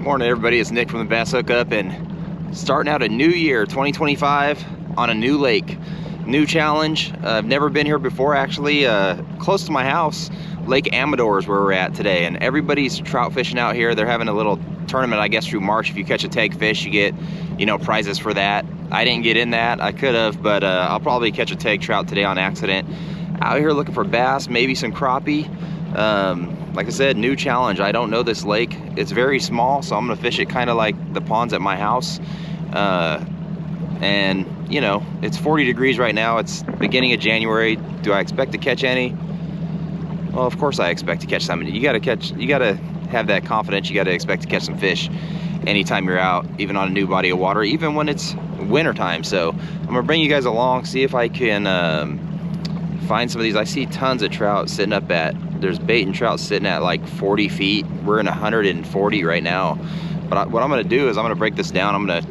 Morning everybody, it's Nick from the Bass Hookup and starting out a new year, 2025, on a new lake. New challenge. I've never been here before actually. Close to my house, Lake Amador is where we're at today, and everybody's trout fishing out here. They're having a little tournament, I guess, through March. If you catch a tag fish, you get, prizes for that. I didn't get in that. I could have, but I'll probably catch a tag trout today on accident. Out here looking for bass, maybe some crappie. Like I said, new challenge. I don't know this lake. It's very small, so I'm gonna fish it kind of like the ponds at my house. And it's 40 degrees right now. It's beginning of January. Do I expect to catch any? Well, of course I expect to catch some. You gotta have that confidence. You gotta expect to catch some fish anytime you're out, even on a new body of water, even when it's winter time. So I'm gonna bring you guys along, see if I can find some of these. I see tons of trout sitting up there's bait and trout sitting at like 40 feet. We're in 140 right now. But what I'm gonna do is I'm gonna break this down. I'm gonna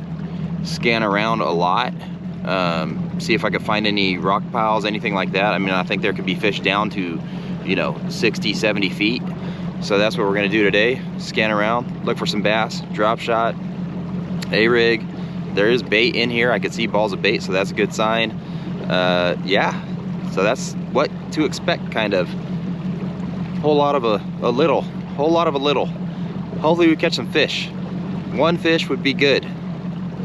scan around a lot, see if I can find any rock piles, anything like that. I mean, I think there could be fish down to, 60, 70 feet. So that's what we're gonna do today. Scan around, look for some bass, drop shot, A-rig. There is bait in here. I could see balls of bait, so that's a good sign. Yeah, so that's what to expect, kind of. Whole lot of a little. Hopefully we catch some fish. One fish would be good.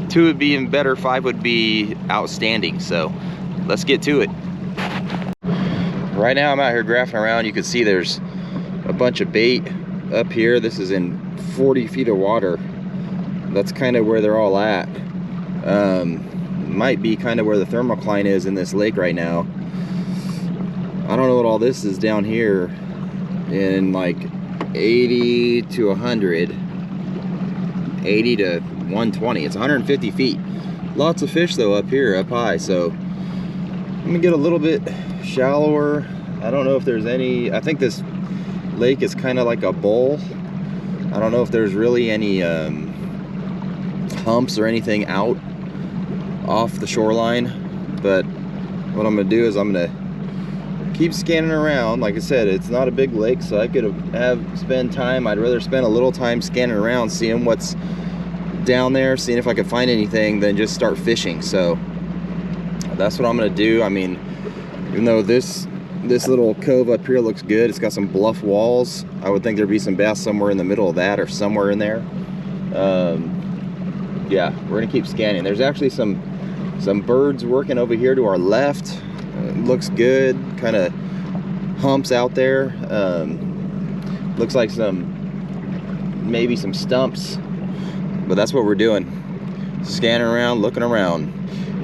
Two would be even better. Five would be outstanding. So let's get to it. Right now I'm out here graphing around. You can see there's a bunch of bait up here. This is in 40 feet of water. That's kind of where they're all at. Might be kind of where the thermocline is in this lake right now. I don't know what all this is down here in like 80 to 100, 80 to 120. It's 150 feet. Lots of fish though up here, up high. So I'm gonna get a little bit shallower. I don't know if there's any. I think this lake is kind of like a bowl. I don't know if there's really any humps or anything out off the shoreline, but what I'm gonna do is I'm gonna keep scanning around. Like I said, it's not a big lake, so I could spend time. I'd rather spend a little time scanning around, seeing what's down there, seeing if I could find anything, than just start fishing. So that's what I'm gonna do. I mean, even though this little cove up here looks good, it's got some bluff walls, I would think there'd be some bass somewhere in the middle of that, or somewhere in there. Yeah, we're gonna keep scanning. There's actually some birds working over here to our left. Looks good, kind of humps out there. Looks like maybe some stumps, but that's what we're doing. Scanning around, looking around.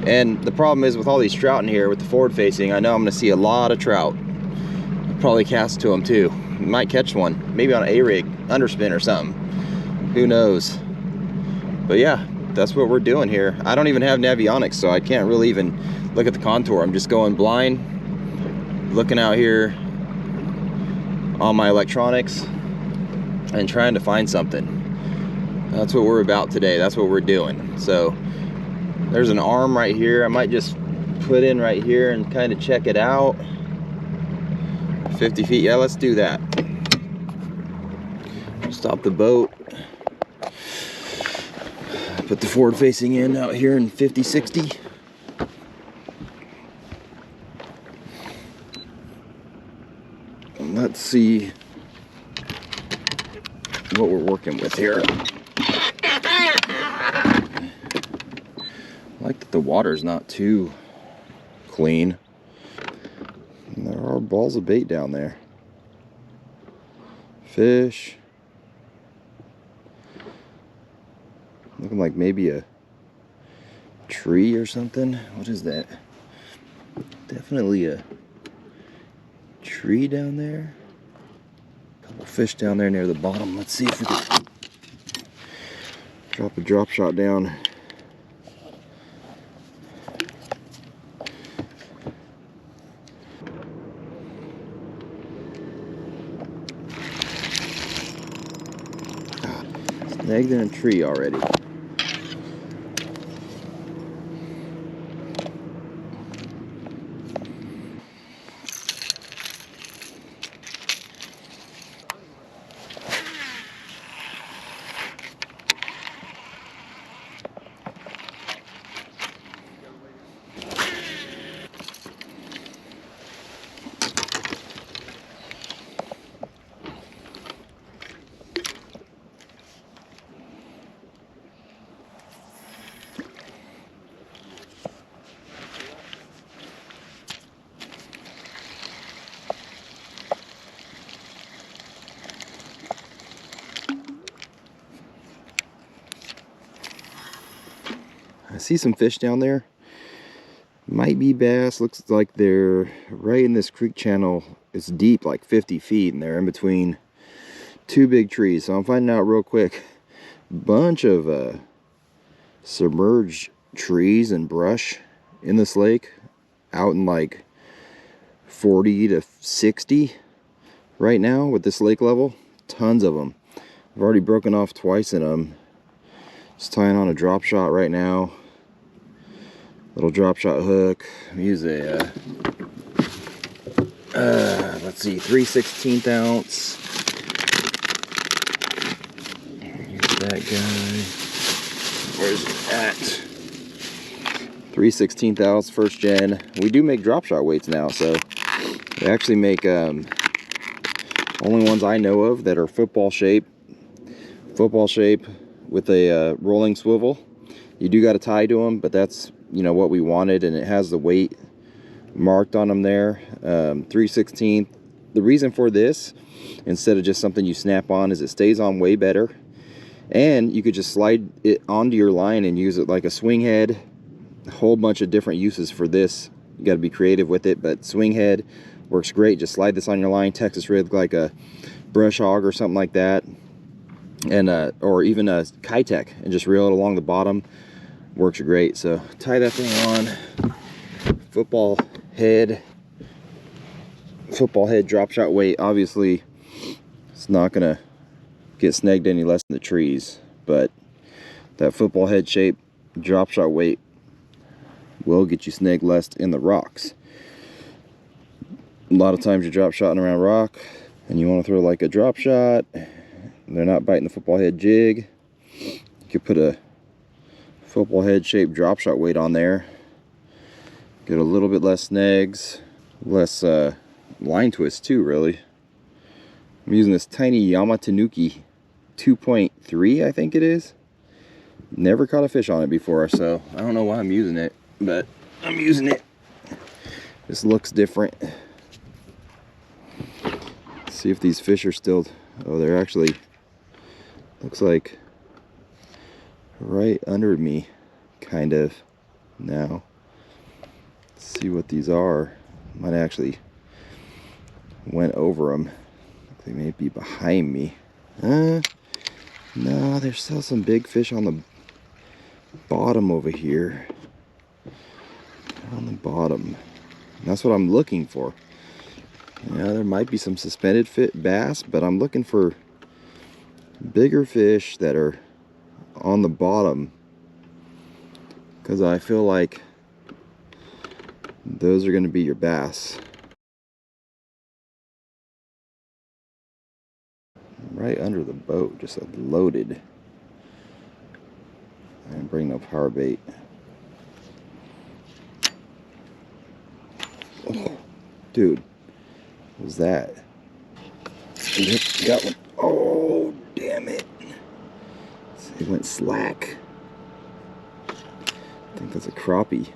And the problem is with all these trout in here, with the forward facing, I know I'm gonna see a lot of trout. I'll probably cast to them too. Might catch one, maybe on an A-rig, underspin or something. Who knows? But yeah, that's what we're doing here. I don't even have navionics, so I can't really even look at the contour. I'm just going blind, looking out here on my electronics and trying to find something. That's what we're about today. That's what we're doing. So there's an arm right here. I might just put in right here and kind of check it out. 50 feet, yeah, let's do that. Stop the boat. Put the forward facing in out here in 50, 60. And let's see what we're working with here. I like that the water's not too clean. And there are balls of bait down there. Fish. Looking like maybe a tree or something. What is that? Definitely a tree down there. A couple fish down there near the bottom. Let's see if we can drop a drop shot down. Snagged in a tree already. I see some fish down there. Might be bass. Looks like they're right in this creek channel. It's deep, like 50 feet, and they're in between two big trees. So I'm finding out real quick. Bunch of submerged trees and brush in this lake, out in like 40 to 60 right now with this lake level. Tons of them. I've already broken off twice in them. Just tying on a drop shot right now. Little drop shot hook. Use a let's see, 3/16 ounce. Here's that guy. Where's it at? 3/16 ounce, first gen. We do make drop shot weights now, so they actually make only ones I know of that are football shape with a rolling swivel. You do got to tie to them, but that's, you know, what we wanted, and it has the weight marked on them there. 3/16. The reason for this, instead of just something you snap on, is it stays on way better, and you could just slide it onto your line and use it like a swing head. A whole bunch of different uses for this. You got to be creative with it, but swing head works great. Just slide this on your line, Texas rig like a brush hog or something like that, and or even a Kitech, and just reel it along the bottom. Works great. So tie that thing on. Football head drop shot weight. Obviously it's not gonna get snagged any less than the trees, but that football head shape drop shot weight will get you snagged less in the rocks. A lot of times you're drop shotting around rock and you want to throw like a drop shot, they're not biting the football head jig. You could put a football head shaped drop shot weight on there, get a little bit less snags, less line twist too, really. I'm using this tiny Yamatanuki 2.3, I think it is. Never caught a fish on it before, so I don't know why I'm using it, but I'm using it. This looks different. Let's see if these fish are still, oh, they're actually, looks like right under me, kind of, now. Let's see what these are. Might actually went over them. They may be behind me. No, there's still some big fish on the bottom over here. On the bottom. That's what I'm looking for. Yeah, there might be some suspended fit bass, but I'm looking for bigger fish that are on the bottom, because I feel like those are going to be your bass. Right under the boat, just loaded. I didn't bring no power bait. Oh, dude, what was that? Yep, got one. Oh, damn it. It went slack. I think that's a crappie.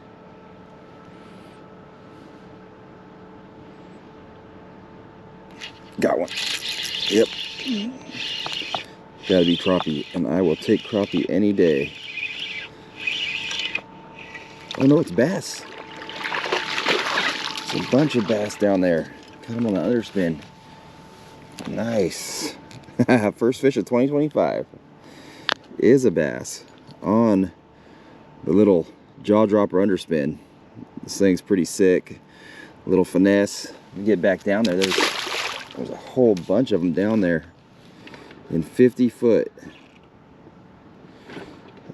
Got one. Yep. Gotta be crappie, and I will take crappie any day. Oh no, it's bass. It's a bunch of bass down there. Got them on the underspin. Nice. First fish of 2025 is a bass on the little jaw dropper underspin. This thing's pretty sick. A little finesse. You get back down there, there's a whole bunch of them down there in 50 foot.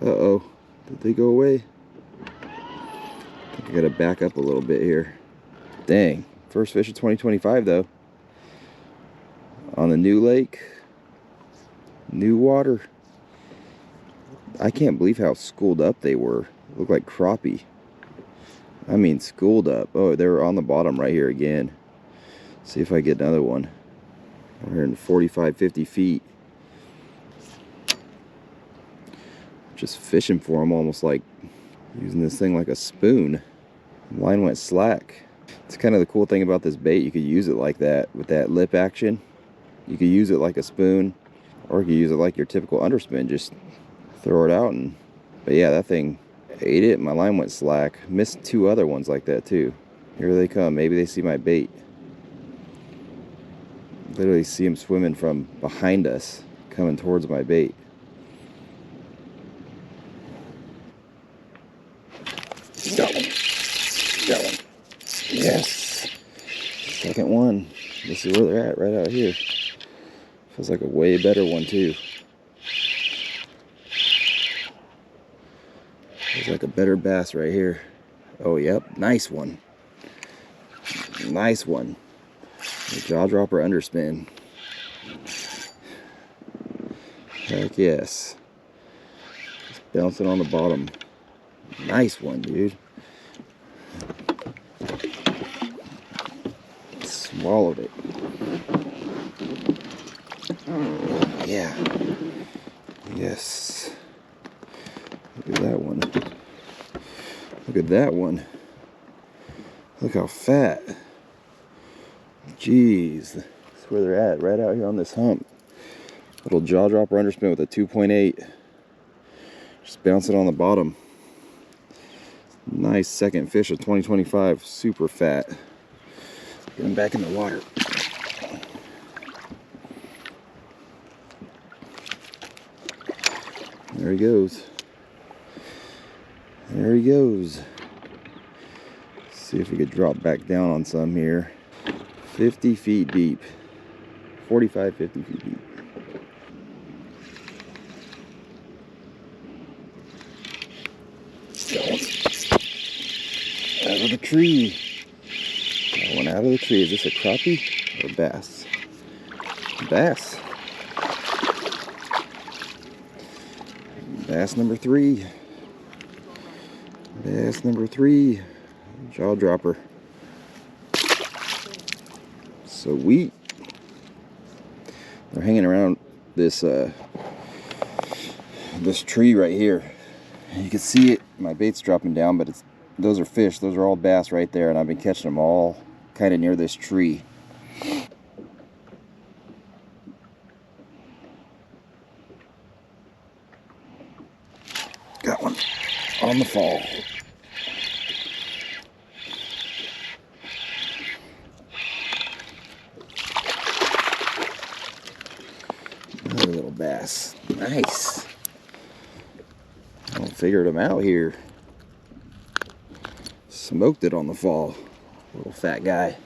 Uh-oh, did they go away? I think I gotta back up a little bit here. Dang, first fish of 2025 though. On the new lake, new water. I can't believe how schooled up they were. Look like crappie. I mean schooled up. Oh, they were on the bottom right here again. See if I get another one. We're in 45, 50 feet. Just fishing for them, almost like using this thing like a spoon. Line went slack. It's kind of the cool thing about this bait. You could use it like that with that lip action. You could use it like a spoon, or you could use it like your typical underspin. Just throw it out, and but yeah, that thing Ate it. My line went slack. Missed 2 other ones like that too. Here they come. Maybe they see my bait. Literally see them swimming from behind us, coming towards my bait. Got one. Got one. Yes. Second one. This is where they're at, right out here. Feels like a way better one too. Feels like a better bass right here. Oh, yep. Nice one. Nice one. The jaw dropper underspin. Heck yes. Just bouncing on the bottom. Nice one, dude. Swallowed it. Yeah. Yes. Look at that one. Look at that one. Look how fat. Jeez. That's where they're at, right out here on this hump. Little jaw dropper underspin with a 2.8. Just bouncing on the bottom. Nice second fish of 2025. Super fat. Get him back in the water. There he goes. There he goes. See if we could drop back down on some here. 50 feet deep. 45, 50 feet deep. Out of the tree. That one out of the tree. Is this a crappie or a bass? Bass. Bass number 3. Bass number 3. Jaw dropper. Sweet. They're hanging around this this tree right here. You can see it. My bait's dropping down, but those are fish. Those are all bass right there, and I've been catching them all kind of near this tree. Got one on the fall. Another little bass. Nice. I figured him out here. Smoked it on the fall. Little fat guy.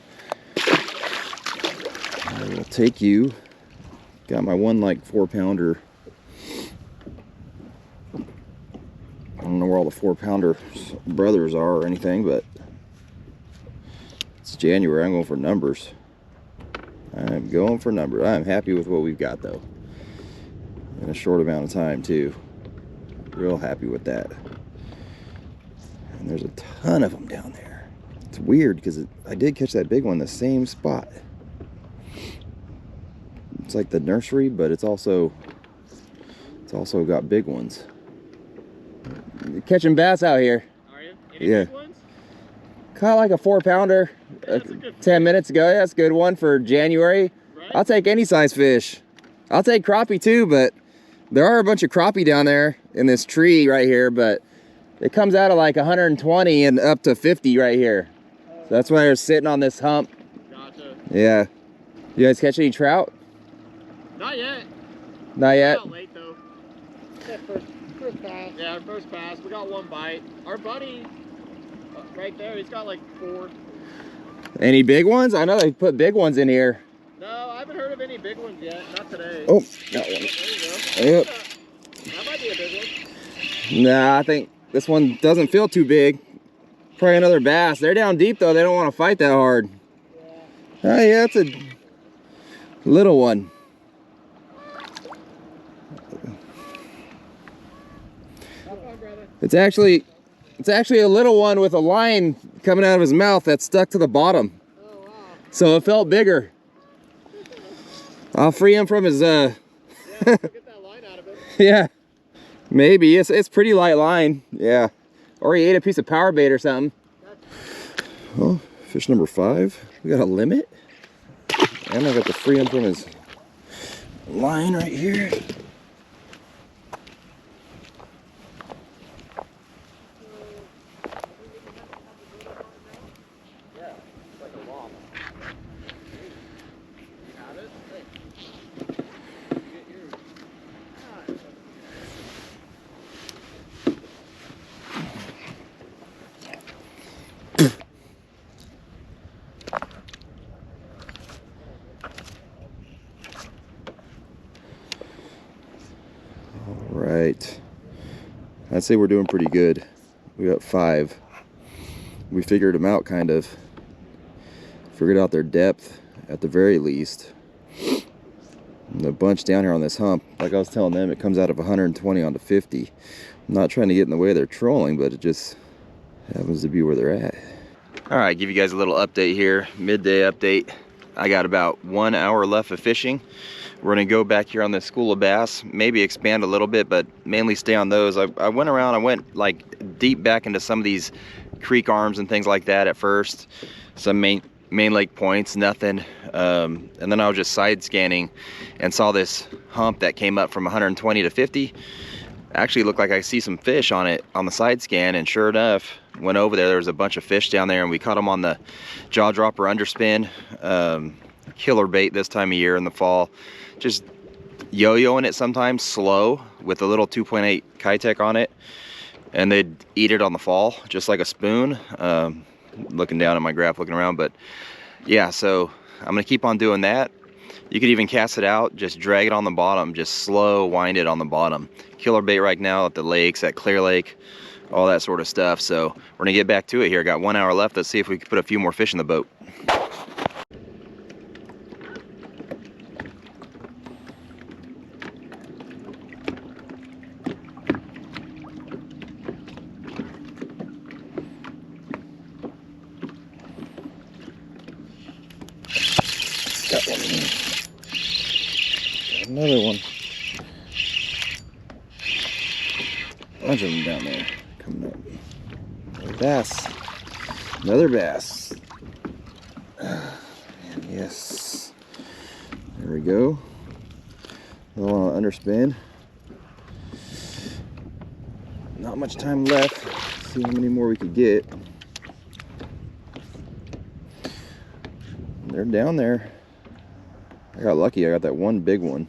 I will take you. Got my one like 4-pounder. I don't know where all the 4-pounder brothers are or anything, but it's January. I'm going for numbers. I'm going for numbers. I'm happy with what we've got though. In a short amount of time too. Real happy with that. And there's a ton of them down there. It's weird because I did catch that big one in the same spot. It's like the nursery, but it's also got big ones. Catching bass out here. Are you? Any big ones? Caught like a 4-pounder 10 minutes ago. Yeah, that's a good one for January. Right? I'll take any size fish. I'll take crappie too, but there are a bunch of crappie down there in this tree right here, but it comes out of like 120 and up to 50 right here. So that's why they're sitting on this hump. Gotcha. Yeah. You guys catch any trout? Not yet. Not yet? Not late though. First pass. Yeah, our first pass. We got one bite. Our buddy right there, he's got like 4. Any big ones? I know they put big ones in here. No, I haven't heard of any big ones yet. Not today. Oh, got one. There you go. Yep. That might be a big one. Nah, I think this one doesn't feel too big. Probably another bass. They're down deep though. They don't want to fight that hard. Yeah. Oh yeah, it's a little one. It's actually a little one with a line coming out of his mouth that's stuck to the bottom. Oh, wow. So it felt bigger. I'll free him from his Yeah, get that line out of it. yeah. Maybe. It's pretty light line. Yeah. Or he ate a piece of power bait or something. Well, fish number 5. We got a limit. And I got to free him from his line right here. perfect. I'd say we're doing pretty good. We got 5. We figured them out, kind of. Figured out their depth at the very least. And the bunch down here on this hump, like I was telling them, it comes out of 120 onto 50. I'm not trying to get in the way of their trolling, but it just happens to be where they're at. All right, give you guys a little update here, midday update. I got about 1 hour left of fishing. We're gonna go back here on this school of bass, maybe expand a little bit, but mainly stay on those. I went around, I went like deep back into some of these creek arms and things like that at first. Some main lake points, nothing. And then I was just side scanning and saw this hump that came up from 120 to 50. Actually looked like I see some fish on it on the side scan, and sure enough, went over there. There was a bunch of fish down there, and we caught them on the jaw dropper underspin. Killer bait this time of year in the fall. Just yo-yoing it sometimes slow with a little 2.8 Kitech on it, and they'd eat it on the fall just like a spoon. Looking down at my graph, looking around, but yeah, so I'm gonna keep on doing that. You could even cast it out, just drag it on the bottom, just slow wind it on the bottom. Killer bait right now at the lakes, at Clear Lake, all that sort of stuff. So we're gonna get back to it here. Got 1 hour left. Let's see if we can put a few more fish in the boat. Got one. Another one. Bunch of them down there coming up. Another bass. Another bass. And yes. There we go. Another one on underspin. Not much time left. Let's see how many more we could get. They're down there. I got lucky, I got that one big one.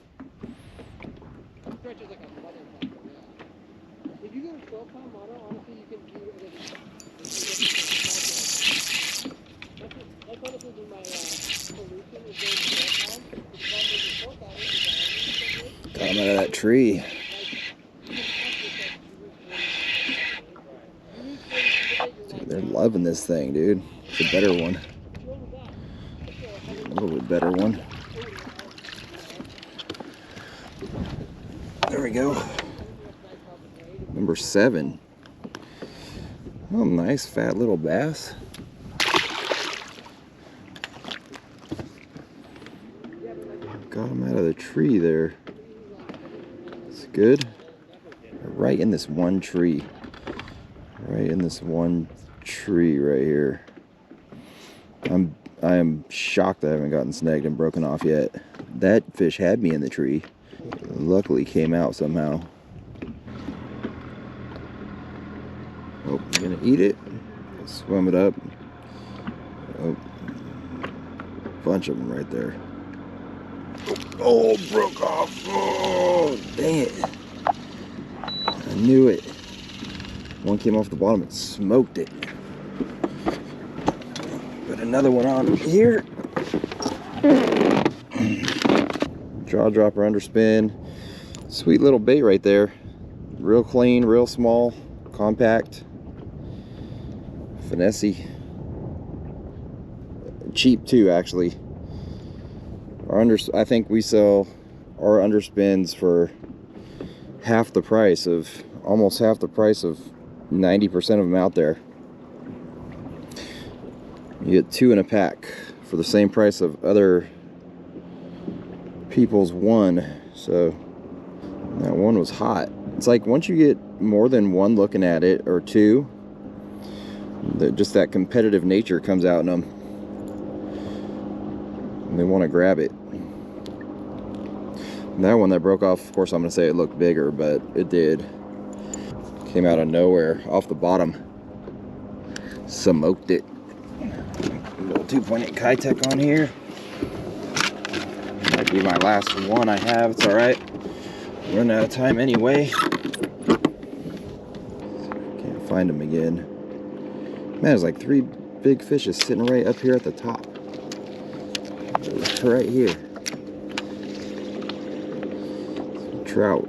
Got him out of that tree. Dude, they're loving this thing, dude. It's a better one. A little bit better one. There we go. Number 7. Oh, nice fat little bass. Got him out of the tree there. It's good. Right in this one tree. Right in this one tree right here. I am shocked I haven't gotten snagged and broken off yet. That fish had me in the tree. Luckily came out somehow. Oh, I'm gonna eat it. Swim it up. Oh, bunch of them right there. Oh, broke off. Oh, dang it. I knew it. One came off the bottom and smoked it. Put another one on here. Jaw dropper underspin. Sweet little bait right there. Real clean, real small, compact, finessey. Cheap too, actually. I think we sell our underspins for half the price of, almost half the price of 90% of them out there. You get 2 in a pack for the same price of other people's one. So that one was hot. It's like once you get more than one looking at it, or 2, just that competitive nature comes out in them, and they want to grab it. And that one that broke off, of course I'm going to say it looked bigger, but it did. Came out of nowhere, off the bottom. Smoked it. A little 2.8 Kitech on here. Might be my last one I have, it's alright. Running out of time anyway. Can't find them again. Man, there's like 3 big fishes sitting right up here at the top. Right here. Trout.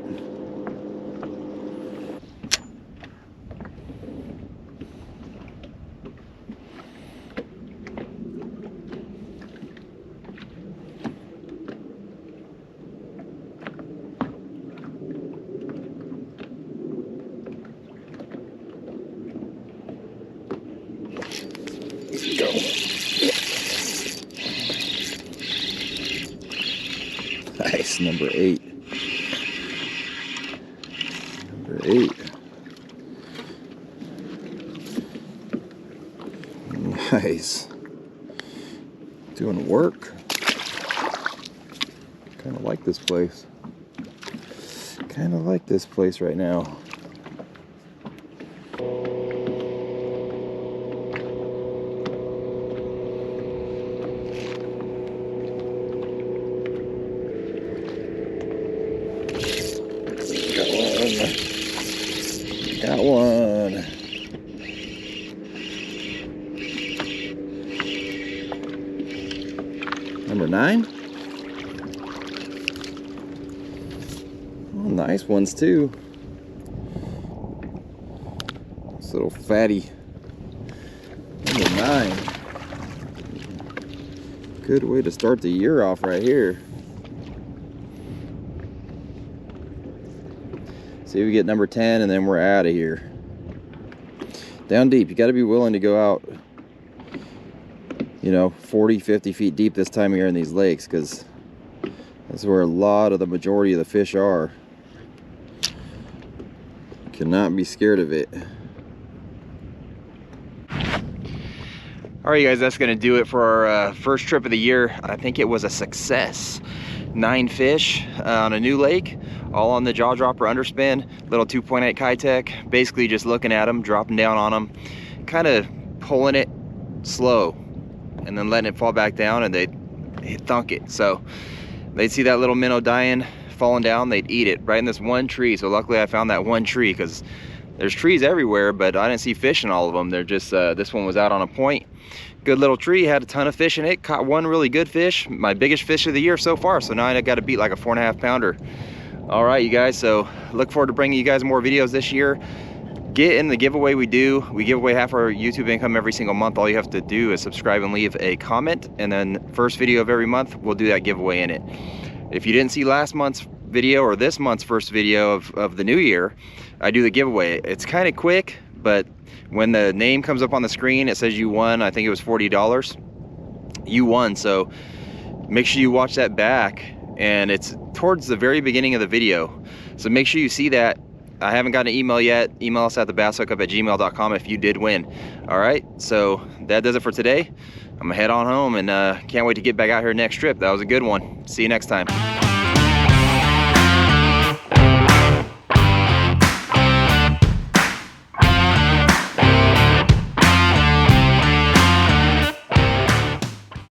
That's number 8. Number 8. Nice. Doing work. Kind of like this place. Kind of like this place right now. Got one. Number 9. Oh, nice ones too. This little fatty. Number 9. Good way to start the year off right here. See if we get number 10 and then we're out of here. Down deep. You got to be willing to go out, you know, 40, 50 feet deep this time of year in these lakes, because that's where a lot of the majority of the fish are. Cannot be scared of it. All right, you guys, that's gonna do it for our first trip of the year. I think it was a success. 9 fish on a new lake, all on the jaw dropper underspin, little 2.8 Kitech. Basically just looking at them, dropping down on them, kind of pulling it slow, and then letting it fall back down, and they'd thunk it. So they'd see that little minnow dying, falling down, they'd eat it right in this one tree. So luckily I found that one tree, because there's trees everywhere, but I didn't see fish in all of them. They're just, this one was out on a point. Good little tree, had a ton of fish in it. Caught one really good fish, my biggest fish of the year so far. So now I got to beat like a 4.5 pounder. All right, you guys, so look forward to bringing you guys more videos this year. Get in the giveaway we do. We give away half our YouTube income every single month. All you have to do is subscribe and leave a comment, and then first video of every month, we'll do that giveaway in it. If you didn't see last month's video or this month's first video of the new year, I do the giveaway. It's kind of quick, but when the name comes up on the screen, it says you won. I think it was $40. You won, so make sure you watch that back, and it's towards the very beginning of the video. So make sure you see that. I haven't got an email yet. Email us at thebassHookup@gmail.com if you did win. All right, so that does it for today. I'm gonna head on home, and can't wait to get back out here next trip. That was a good one. See you next time.